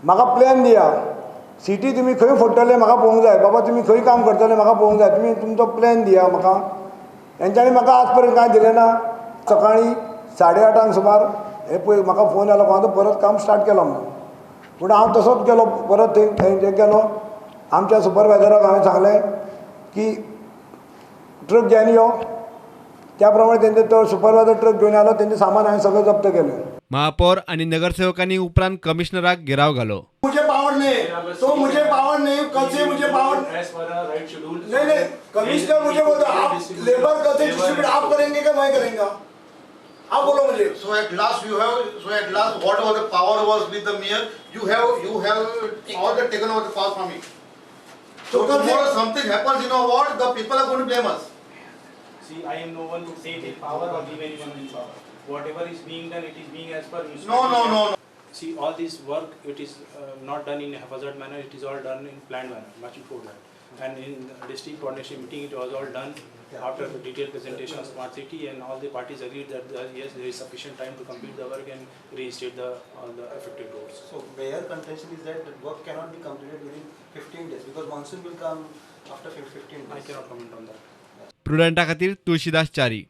म्हाका प्लॅन दिया, सिटी तुमी खंय फोडटले म्हाका पळोवंक जाय, बाबा तुमी खंय काम करतले म्हाका पळोवंक जाय, तुमी तुमचो प्लॅन दिया म्हाका. हेंच्यांनी म्हाका आज पर्यंत कांय दिलें ना. सकाळीं 8:30 सुमार हे पळय म्हाका फोन आयलो, हांव परत काम स्टार्ट केलो म्हणून. पूण हांव तसोच गेलो परत थंय गेलो. आमच्या सुपरवायझराक हांवें सांगलें की ट्रक घेवन यो. त्या प्रमाणे तेंचे तो सुपरवायझर ट्रक घेवन आलो, तेंचें सामान हांवें सगळें जप्त केलें. महापौर आणि नगरसेवकांनी उपरांत कमिशनराक घेराव घालो. मुझे पावर नहीं, तो मुझे पावर नहीं, कल से मुझे पावर नहीं, कमिश्नर मुझे बोलता आप लेबर कल से डिस्ट्रीब्यूट आप करेंगे क्या मैं करेंगे, आप बोलो मुझे. So at last whatever the power was with the mayor, you have all the taken over the power from me. So tomorrow something happens in our ward, the people are going to blame us. See, I am no one to say take power or give anyone in power. Whatever is being done, it is being as per No. See, all this work, it is not done in a haphazard manner, it is all done in planned manner, much before that. And in the district coordination meeting, it was all done after the detailed presentation of smart city, and all the parties agreed that yes, there is sufficient time to complete the work and reinstate all the affected roads. So mayor contention is that the work cannot be completed within 15 days because monsoon will come after 15 days. I cannot comment on that. प्रुडंटा खातीर तुळशीदास च्यारी.